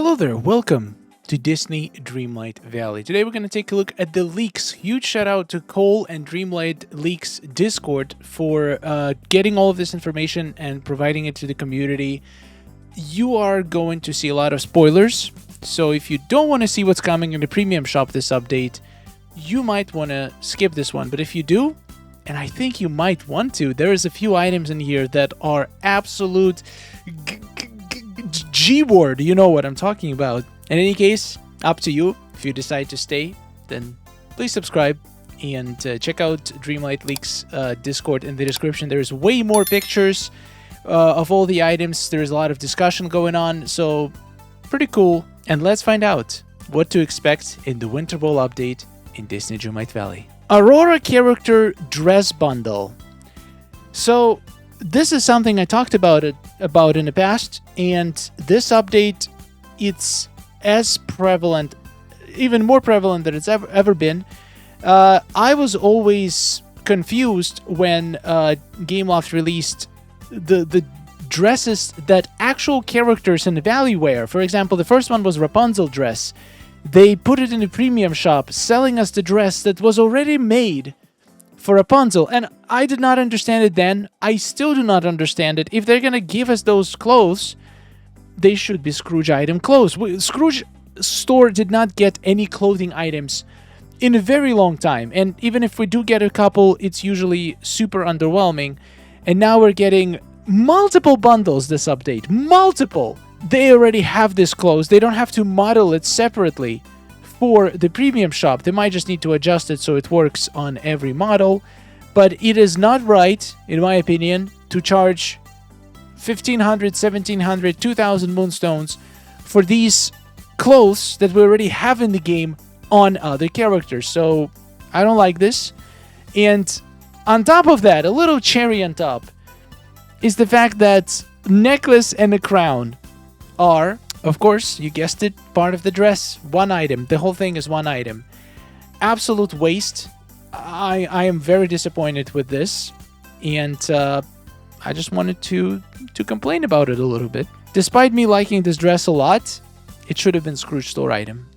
Hello there, welcome to Disney Dreamlight Valley. Today we're going to take a look at the leaks. Huge shout out to Cole and Dreamlight Leaks Discord for getting all of this information and providing it to the community. You are going to see a lot of spoilers, so if you don't want to see what's coming in the premium shop this update, you might want to skip this one. But if you do, and I think you might want to, there is a few items in here that are absolute G-word. You know what I'm talking about. In any case, up to you. If you decide to stay, then please subscribe and check out Dreamlight Leaks Discord in the description. There's way more pictures of all the items. There's a lot of discussion going on, so pretty cool. And let's find out what to expect in the Winter Bowl update in Disney Dreamlight Valley. Aurora character dress bundle. So this is something I talked about in the past, and this update, it's as prevalent, even more prevalent than it's ever been. I was always confused when Gameloft released the dresses that actual characters in the Valley wear. For example, the first one was Rapunzel dress. They put it in the premium shop, selling us the dress that was already made for Rapunzel, and I did not understand it then. I still do not understand it. If they're gonna give us those clothes, they should be Scrooge item clothes. Scrooge store did not get any clothing items in a very long time, and even if we do get a couple, it's usually super underwhelming. And now we're getting multiple bundles this update. Multiple! They already have this clothes. They don't have to model it separately for the premium shop. They might just need to adjust it so it works on every model. But it is not right, in my opinion, to charge 1,500, 1,700, 2,000 moonstones for these clothes that we already have in the game on other characters. So I don't like this. And on top of that, a little cherry on top, is the fact that necklace and a crown are, of course, you guessed it, part of the dress. One item. The whole thing is one item. Absolute waste. I am very disappointed with this. And I just wanted to complain about it a little bit. Despite me liking this dress a lot, it should have been Scrooge store item.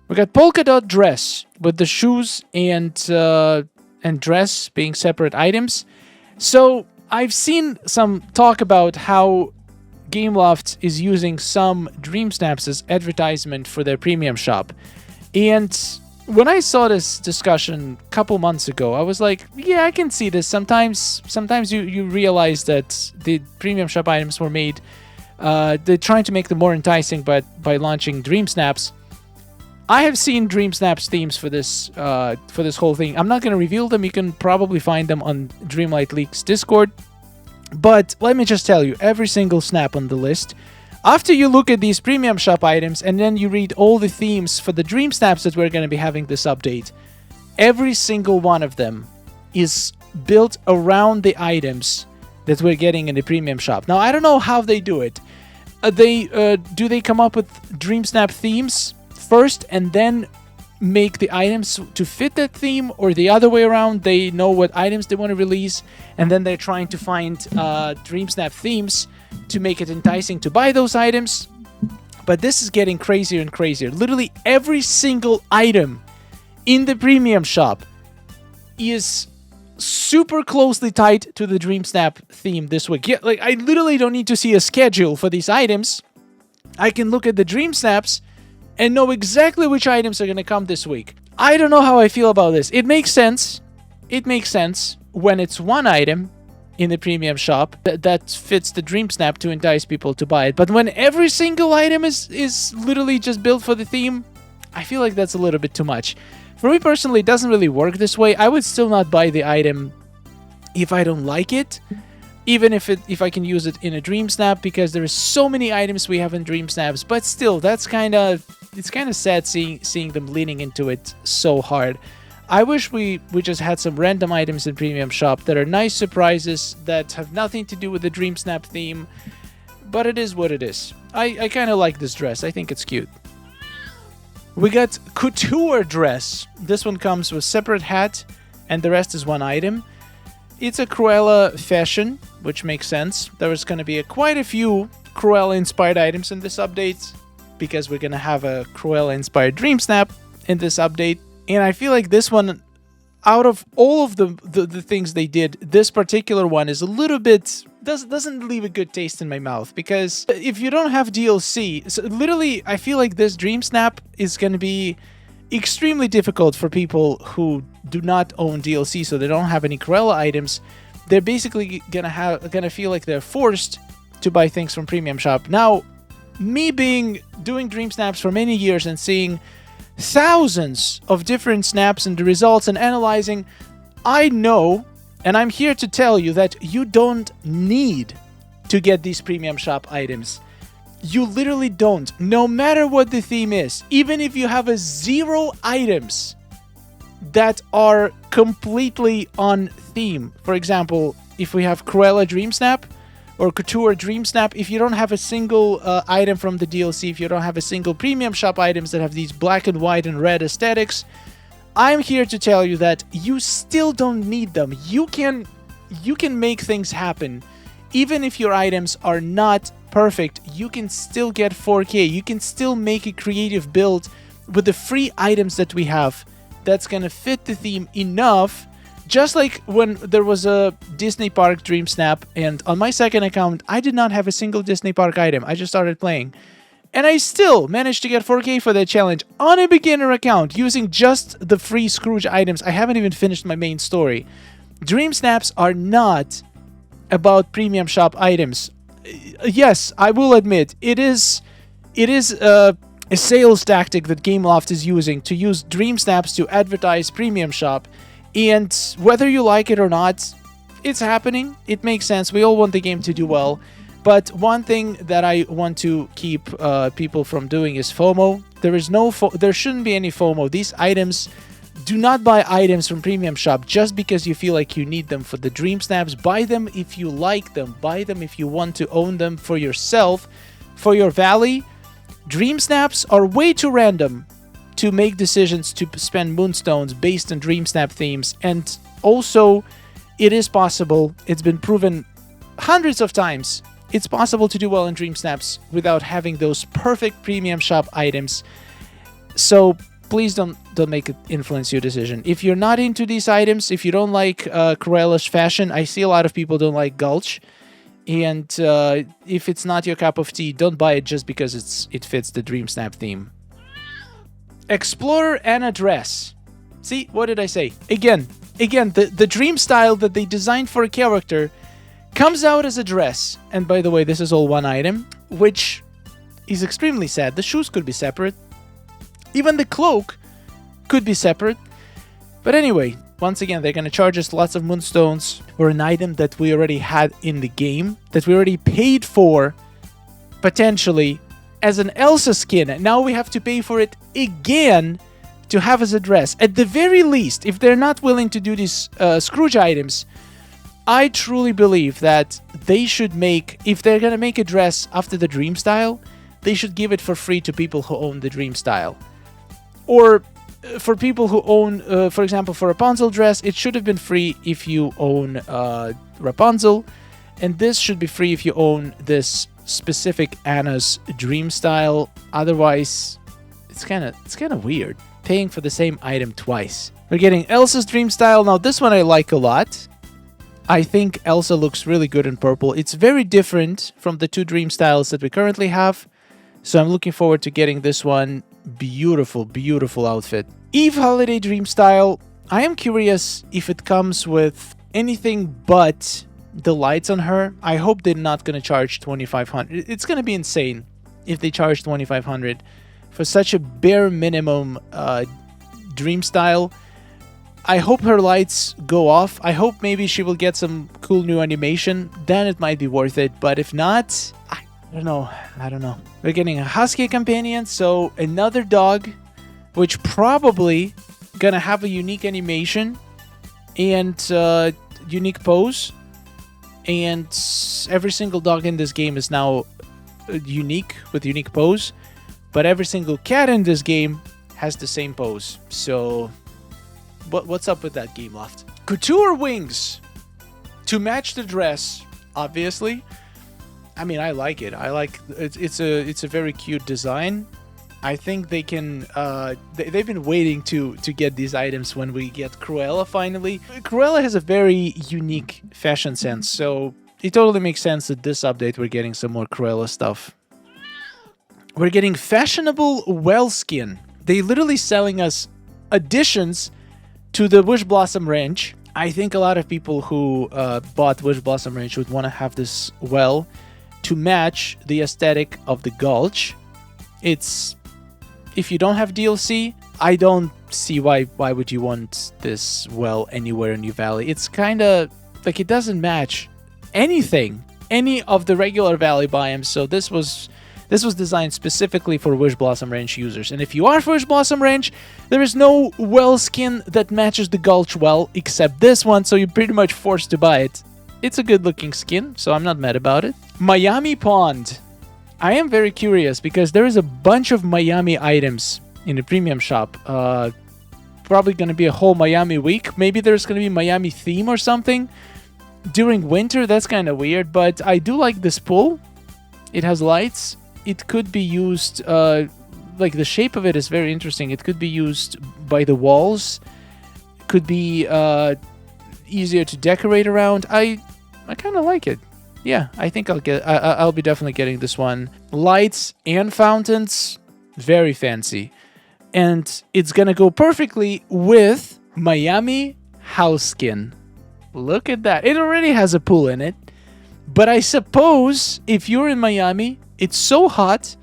We got polka dot dress with the shoes and dress being separate items. So I've seen some talk about how Gameloft is using some Dreamsnaps as advertisement for their premium shop. And when I saw this discussion a couple months ago, I was like, yeah, I can see this. Sometimes you realize that the premium shop items were made, they're trying to make them more enticing by launching Dreamsnaps. I have seen Dreamsnaps themes for this whole thing. I'm not going to reveal them. You can probably find them on Dreamlight Leaks Discord. But let me just tell you, every single snap on the list, after you look at these premium shop items and then you read all the themes for the Dream Snaps that we're going to be having this update, every single one of them is built around the items that we're getting in the premium shop. Now, I don't know how they do it. Do they come up with Dream Snap themes first and then make the items to fit that theme, or the other way around? They know what items they want to release and then they're trying to find Dreamsnap themes to make it enticing to buy those items. But this is getting crazier and crazier. Literally every single item in the premium shop is super closely tied to the Dreamsnap theme this week. Yeah, like I literally don't need to see a schedule for these items. I can look at the Dreamsnaps and know exactly which items are going to come this week. I don't know how I feel about this. It makes sense. It makes sense when it's one item in the premium shop that fits the Dreamsnap to entice people to buy it. But when every single item is literally just built for the theme, I feel like that's a little bit too much. For me personally, it doesn't really work this way. I would still not buy the item if I don't like it, even if I can use it in a Dreamsnap, because there are so many items we have in Dreamsnaps. But still, it's kind of sad seeing them leaning into it so hard. I wish we just had some random items in premium shop that are nice surprises that have nothing to do with the Dreamsnap theme, but it is what it is. I kind of like this dress. I think it's cute. We got couture dress. This one comes with separate hat and the rest is one item. It's a Cruella fashion, which makes sense. There is going to be quite a few Cruella-inspired items in this update. because we're gonna have a Cruella-inspired Dream Snap in this update. And I feel like this one, out of all of the things they did, this particular one is a little bit doesn't leave a good taste in my mouth, because if you don't have DLC, so literally I feel like this Dream Snap is going to be extremely difficult for people who do not own DLC, so they don't have any Cruella items. They're basically gonna feel like they're forced to buy things from Premium Shop. Now, me doing Dream Snaps for many years and seeing thousands of different snaps and the results and analyzing, I know, and I'm here to tell you that you don't need to get these Premium Shop items. You literally don't. No matter what the theme is, even if you have 0 items that are completely on theme. For example, if we have Cruella Dream Snap or Couture Dream Snap, if you don't have a single item from the DLC, if you don't have a single Premium Shop items that have these black and white and red aesthetics, I'm here to tell you that you still don't need them. You can make things happen. Even if your items are not perfect, you can still get 4K. You can still make a creative build with the free items that we have that's gonna fit the theme enough. Just like when there was a Disney Park Dream Snap, and on my second account, I did not have a single Disney Park item. I just started playing. And I still managed to get 4K for that challenge on a beginner account using just the free Scrooge items. I haven't even finished my main story. Dream Snaps are not about Premium Shop items. Yes, I will admit, it is a sales tactic that Gameloft is using to use Dream Snaps to advertise Premium Shop. And whether you like it or not, it's happening. It makes sense. We all want the game to do well. But one thing that I want to keep people from doing is FOMO. There shouldn't be any FOMO. These items, do not buy items from Premium Shop just because you feel like you need them for the Dream Snaps. Buy them if you like them. Buy them if you want to own them for yourself, for your valley. Dream Snaps are way too random to make decisions to spend Moonstones based on Dream Snap themes. And also, it is possible, it's been proven hundreds of times, it's possible to do well in Dream Snaps without having those perfect Premium Shop items. So please don't make it influence your decision. If you're not into these items, if you don't like Cruella's fashion, I see a lot of people don't like Gulch. And if it's not your cup of tea, don't buy it just because it fits the Dream Snap theme. Explorer and a dress. See, what did I say? Again, the dream style that they designed for a character comes out as a dress. And by the way, this is all one item, which is extremely sad. The shoes could be separate. Even the cloak could be separate. But anyway, once again, they're going to charge us lots of Moonstones for an item that we already had in the game, that we already paid for, potentially, as an Elsa skin. Now we have to pay for it again to have as a dress. At the very least, if they're not willing to do these Scrooge items, I truly believe that they should make, if they're gonna make a dress after the Dream style, they should give it for free to people who own the Dream style. Or for people who own, for example, for Rapunzel dress, it should have been free if you own Rapunzel, and this should be free if you own this specific Anna's Dream style. Otherwise, it's kind of weird paying for the same item twice. We're getting Elsa's Dream style. Now this one I like a lot. I think Elsa looks really good in purple. It's very different from the 2 Dream styles that we currently have, so I'm looking forward to getting this one. Beautiful, beautiful outfit. Eve Holiday Dream style. I am curious if it comes with anything but the lights on her. I hope they're not going to charge $2,500. It's going to be insane if they charge $2,500 for such a bare minimum Dream style. I hope her lights go off. I hope maybe she will get some cool new animation. Then it might be worth it. But if not, I don't know. We're getting a Husky companion, so another dog, which probably gonna have a unique animation and unique pose. And every single dog in this game is now unique, with unique pose. But every single cat in this game has the same pose. So what's up with that, Gameloft? Couture wings to match the dress, obviously. I mean, I like it. I like it's a very cute design. I think they can. They've been waiting to get these items when we get Cruella finally. Cruella has a very unique fashion sense, so it totally makes sense that this update we're getting some more Cruella stuff. We're getting fashionable well skin. They literally selling us additions to the Wish Blossom range. I think a lot of people who bought Wish Blossom range would want to have this well to match the aesthetic of the Gulch. It's, if you don't have DLC, I don't see why would you want this well anywhere in your valley. It's kind of like it doesn't match anything, any of the regular valley biomes. So this was designed specifically for Wish Blossom Ranch users. And if you are for Wish Blossom Ranch, there is no well skin that matches the Gulch well except this one, so you're pretty much forced to buy it. It's a good looking skin, so I'm not mad about it. Miami Pond. I am very curious because there is a bunch of Miami items in the premium shop. Probably going to be a whole Miami week. Maybe there's going to be Miami theme or something. During winter, that's kind of weird, but I do like this pool. It has lights. It could be used, like the shape of it is very interesting. It could be used by the walls. Could be easier to decorate around. I kind of like it. Yeah, I think I'll be definitely getting this one. Lights and fountains, very fancy. And it's gonna go perfectly with Miami house skin. Look at that. It already has a pool in it. But I suppose if you're in Miami, it's so hot.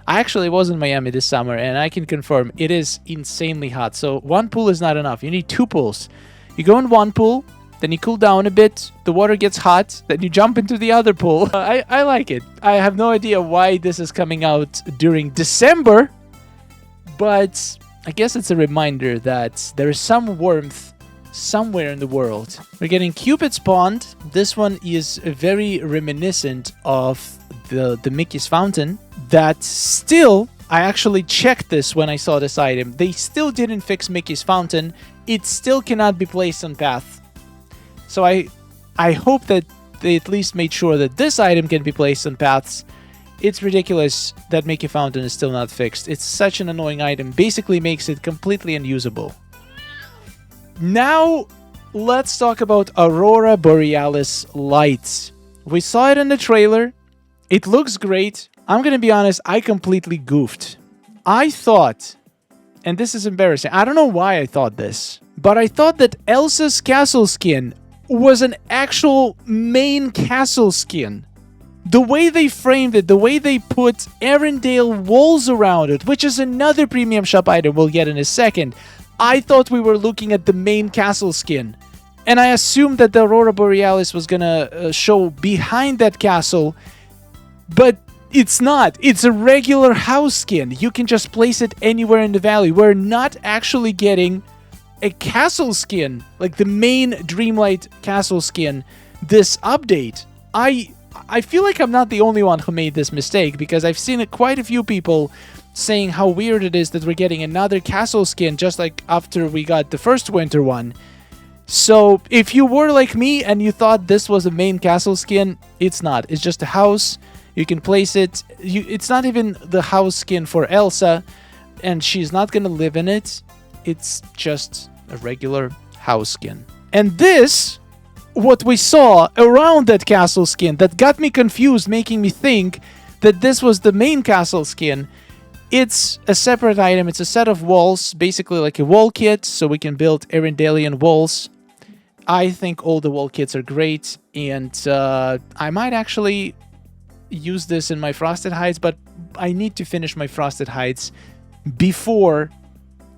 I actually was in Miami this summer, and I can confirm it is insanely hot. So one pool is not enough. You need two pools. You go in one pool, then you cool down a bit, the water gets hot, then you jump into the other pool. I like it. I have no idea why this is coming out during December, but I guess it's a reminder that there is some warmth somewhere in the world. We're getting Cupid's Pond. This one is very reminiscent of the Mickey's Fountain. That still, I actually checked this when I saw this item. They still didn't fix Mickey's Fountain. It still cannot be placed on path. So I hope that they at least made sure that this item can be placed on paths. It's ridiculous that Mickey Fountain is still not fixed. It's such an annoying item. Basically makes it completely unusable. Now, let's talk about Aurora Borealis lights. We saw it in the trailer. It looks great. I'm gonna be honest, I completely goofed. I thought, and this is embarrassing, I don't know why I thought this, but I thought that Elsa's castle skin was an actual main castle skin. The way they framed it, the way they put Arendelle walls around it, which is another premium shop item we'll get in a second, I thought we were looking at the main castle skin. And I assumed that the Aurora Borealis was gonna show behind that castle, but it's not. It's a regular house skin. You can just place it anywhere in the valley. We're not actually getting a castle skin, like the main Dreamlight castle skin, this update. I feel like I'm not the only one who made this mistake, because I've seen quite a few people saying how weird it is that we're getting another castle skin just like after we got the first winter one. So if you were like me and you thought this was a main castle skin, it's not. It's just a house. You can place it. It's not even the house skin for Elsa, and she's not going to live in it. It's just a regular house skin. And this, what we saw around that castle skin, that got me confused, making me think that this was the main castle skin. It's a separate item. It's a set of walls, basically like a wall kit, so we can build Arendellian walls. I think all the wall kits are great, and I might actually use this in my Frosted Heights, but I need to finish my Frosted Heights before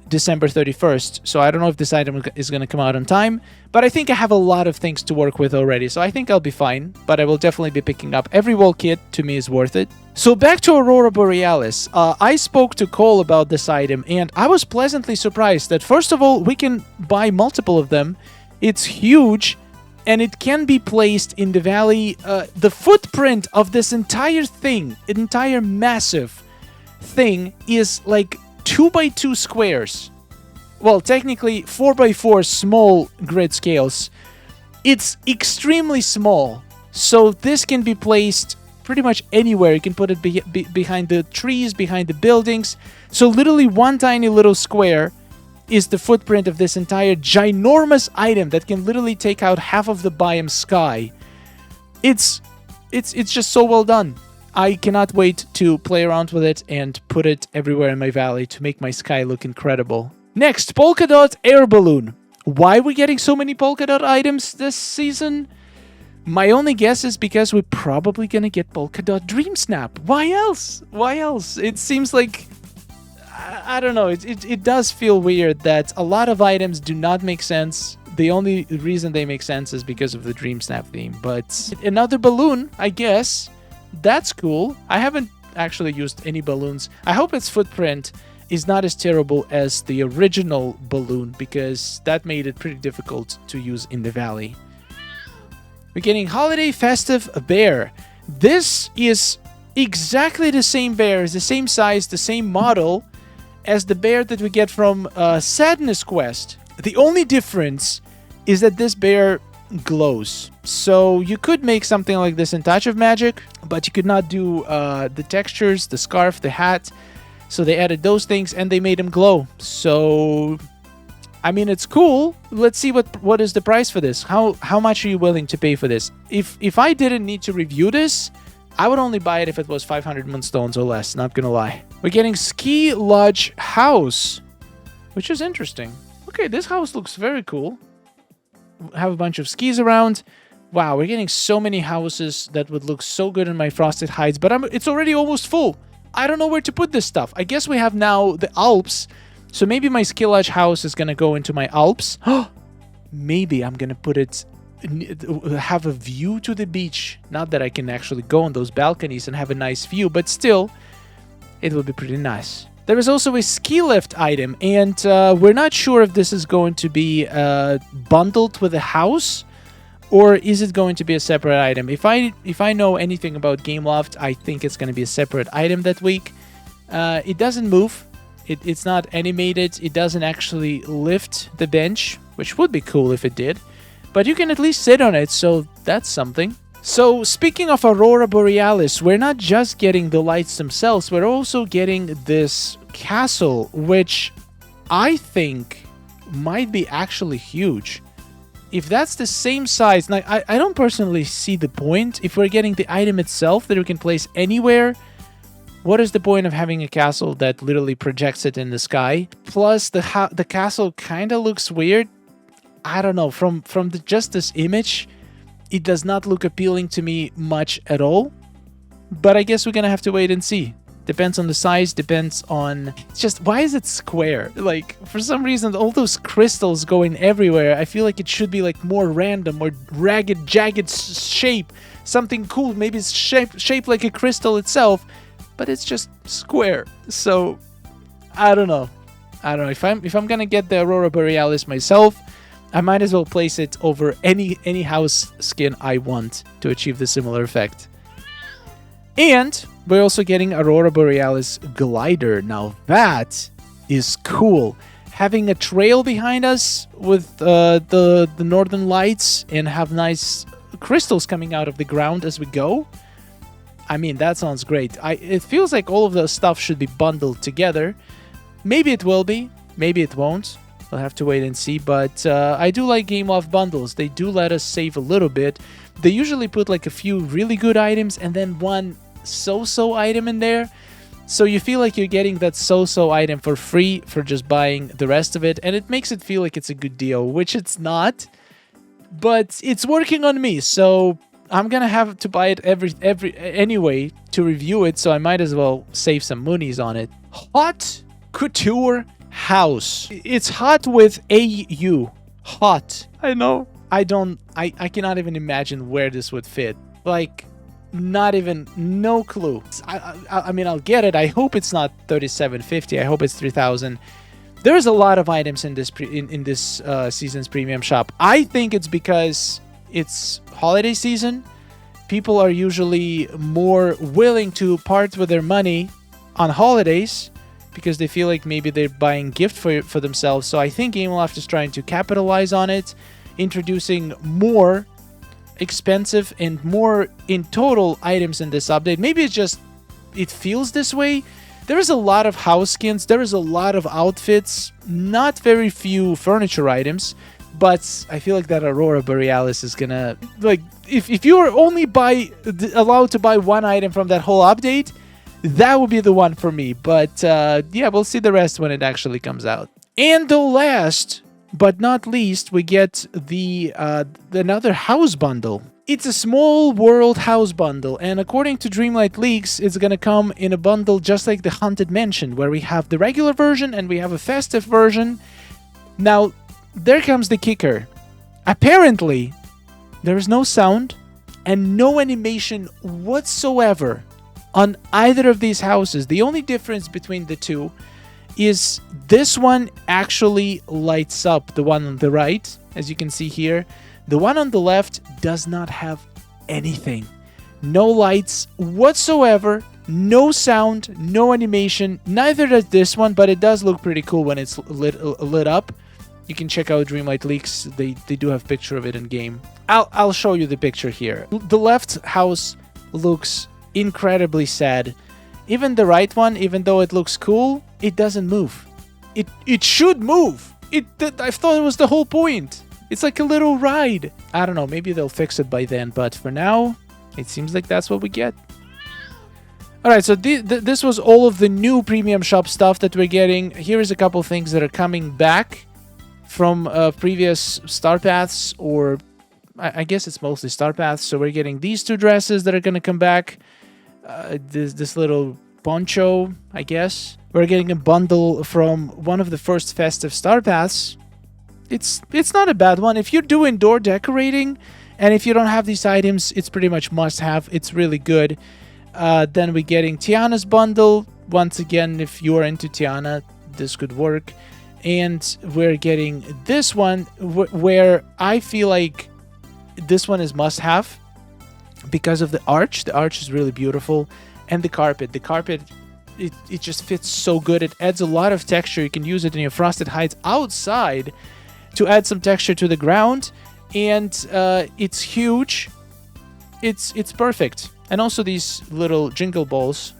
December 31st, so I don't know if this item is going to come out on time, but I think I have a lot of things to work with already, so I think I'll be fine, but I will definitely be picking up every wall kit. To me is worth it. So back to Aurora Borealis. I spoke to Cole about this item, and I was pleasantly surprised that, first of all, we can buy multiple of them. It's huge, and it can be placed in the valley. The footprint of this entire thing, entire massive thing, is like 2x2 squares. Well, technically 4x4 small grid scales. It's extremely small, so this can be placed pretty much anywhere. You can put it behind the trees, behind the buildings. So literally one tiny little square is the footprint of this entire ginormous item that can literally take out half of the biome sky. It's just so well done. I cannot wait to play around with it and put it everywhere in my valley to make my sky look incredible. Next, polka dot air balloon. Why are we getting so many polka dot items this season? My only guess is because we're probably gonna get polka dot dream snap. Why else? Why else? It seems like, I don't know, it does feel weird that a lot of items do not make sense. The only reason they make sense is because of the dream snap theme. But another balloon, I guess. That's cool. I haven't actually used any balloons. I hope its footprint is not as terrible as the original balloon, because that made it pretty difficult to use in the valley. We're getting holiday festive bear. This is exactly the same bear, it's the same size, the same model as the bear that we get from Sadness Quest. The only difference is that this bear glows. So you could make something like this in Touch of Magic, but you could not do the textures, the scarf, the hat. So they added those things and they made him glow. So I mean, it's cool. Let's see what is the price for this. How much are you willing to pay for this? If I didn't need to review this, I would only buy it if it was 500 moonstones or less, not gonna lie. We're getting Ski Lodge House, which is interesting. Okay, this house looks very cool. Have a bunch of skis around. Wow, we're getting so many houses that would look so good in my Frosted Heights, but it's already almost full. I don't know where to put this stuff. I guess we have now the Alps, so maybe my Ski Lodge house is gonna go into my Alps. Maybe I'm gonna put it, have a view to the beach. Not that I can actually go on those balconies and have a nice view, but still, it will be pretty nice. There is also a ski lift item, and we're not sure if this is going to be bundled with a house, or is it going to be a separate item. If I know anything about Gameloft, I think it's going to be a separate item that week. It doesn't move. It's not animated. It doesn't actually lift the bench, which would be cool if it did. But you can at least sit on it, so that's something. So, speaking of Aurora Borealis, we're not just getting the lights themselves, we're also getting this castle, which I think might be actually huge. If that's the same size, like I don't personally see the point. If we're getting the item itself that we can place anywhere, what is the point of having a castle that literally projects it in the sky? Plus, the castle kind of looks weird. I don't know, from just this image, it does not look appealing to me much at all, but I guess we're gonna have to wait and see. Depends on the size, depends on... It's just, why is it square? Like, for some reason, all those crystals going everywhere, I feel like it should be like more random, more ragged, jagged shape. Something cool, maybe it's shaped like a crystal itself, but it's just square. So, I don't know. If I'm gonna get the Aurora Borealis myself, I might as well place it over any house skin I want to achieve the similar effect. And we're also getting Aurora Borealis Glider. Now that is cool. Having a trail behind us with the northern lights and have nice crystals coming out of the ground as we go. I mean, that sounds great. It feels like all of the stuff should be bundled together. Maybe it will be, maybe it won't. We'll have to wait and see, but I do like Gameloft bundles. They do let us save a little bit. They usually put like a few really good items and then one so-so item in there. So you feel like you're getting that so-so item for free for just buying the rest of it, and it makes it feel like it's a good deal, which it's not. But it's working on me, so I'm gonna have to buy it anyway to review it, so I might as well save some moonies on it. Hot Couture House. It's hot with AU. Hot. I know. I cannot even imagine where this would fit. Like, no clue. I mean, I'll get it. I hope it's not 3750. I hope it's 3000. There's a lot of items in this season's premium shop. I think it's because it's holiday season. People are usually more willing to part with their money on holidays, because they feel like maybe they're buying gift for themselves. So I think Gameloft is trying to capitalize on it, introducing more expensive and more in total items in this update. Maybe it's just, it feels this way. There is a lot of house skins, there is a lot of outfits, not very few furniture items, but I feel like that Aurora borealis is gonna, like, if you are only allowed to buy one item from that whole update, that would be the one for me. But yeah, we'll see the rest when it actually comes out. And the last but not least, we get the another house bundle. It's a small world house bundle, and according to Dreamlight leaks, it's gonna come in a bundle just like the Haunted Mansion, where we have the regular version and we have a festive version. Now, there comes the kicker. Apparently, there is no sound and no animation whatsoever on either of these houses. The only difference between the two is this one actually lights up, the one on the right, as you can see here. The one on the left does not have anything. No lights whatsoever, no sound, no animation. Neither does this one, but it does look pretty cool when it's lit up. You can check out Dreamlight leaks. They do have a picture of it in game. I'll show you the picture here. The left house looks incredibly sad. Even the right one, even though it looks cool, it doesn't move. It should move. I thought it was the whole point. It's like a little ride. I don't know, maybe they'll fix it by then, but for now, it seems like that's what we get. Alright, so this was all of the new premium shop stuff that we're getting. Here is a couple things that are coming back from previous Star Paths, or I guess it's mostly Star Paths. So we're getting these two dresses that are going to come back. This little poncho, I guess. We're getting a bundle from one of the first festive Star Paths. It's not a bad one. If you do indoor decorating, and if you don't have these items, it's pretty much must-have. It's really good. Then we're getting Tiana's bundle. Once again, if you are into Tiana, this could work. And we're getting this one, where I feel like this one is must-have because of the arch. The arch is really beautiful. And the carpet. The carpet, it just fits so good. It adds a lot of texture. You can use it in your frosted heights outside to add some texture to the ground. And it's huge. It's perfect. And also these little jingle balls,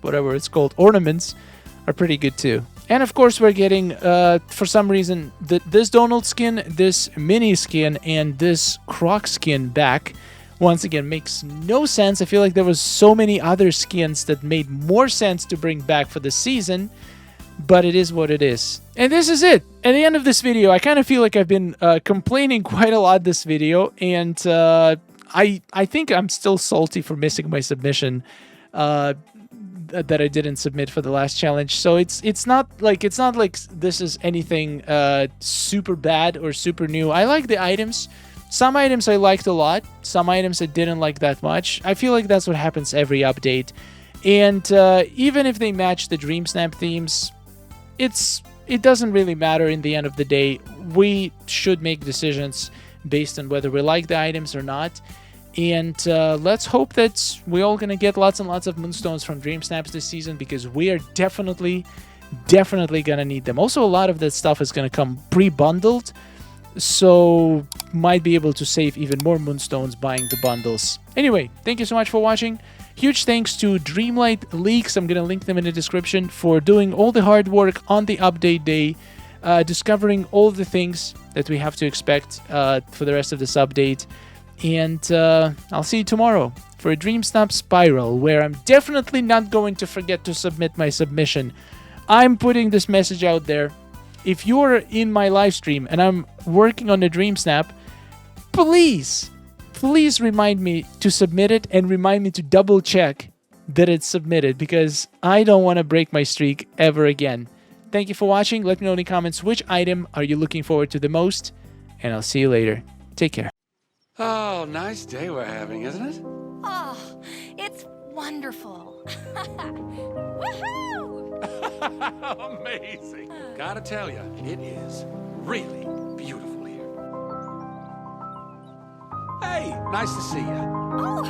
whatever it's called, ornaments, are pretty good too. And of course we're getting, for some reason, this Donald skin, this mini skin, and this Croc skin back. Once again, makes no sense. I feel like there was so many other skins that made more sense to bring back for the season, but it is what it is. And this is it. At the end of this video, I kind of feel like I've been complaining quite a lot this video, and I think I'm still salty for missing my submission that I didn't submit for the last challenge. So it's not like this is anything super bad or super new. I like the items. Some items I liked a lot. Some items I didn't like that much. I feel like that's what happens every update. And even if they match the Dreamsnap themes, it doesn't really matter in the end of the day. We should make decisions based on whether we like the items or not. And let's hope that we're all going to get lots and lots of Moonstones from Dreamsnaps this season, because we are definitely going to need them. Also, a lot of that stuff is going to come pre-bundled, so might be able to save even more Moonstones buying the bundles. Anyway, thank you so much for watching. Huge thanks to Dreamlight Leaks, I'm going to link them in the description, for doing all the hard work on the update day, discovering all the things that we have to expect for the rest of this update. And I'll see you tomorrow for a Dreamsnap Spiral, where I'm definitely not going to forget to submit my submission. I'm putting this message out there. If you're in my live stream and I'm working on the Dreamsnap, please remind me to submit it, and remind me to double check that it's submitted, because I don't want to break my streak ever again. Thank you for watching. Let me know in the comments which item are you looking forward to the most, and I'll see you later. Take care. Oh, nice day we're having, isn't it? Oh, it's wonderful. Woohoo! Amazing. Gotta tell you, it is really beautiful here. Hey, nice to see you. Oh,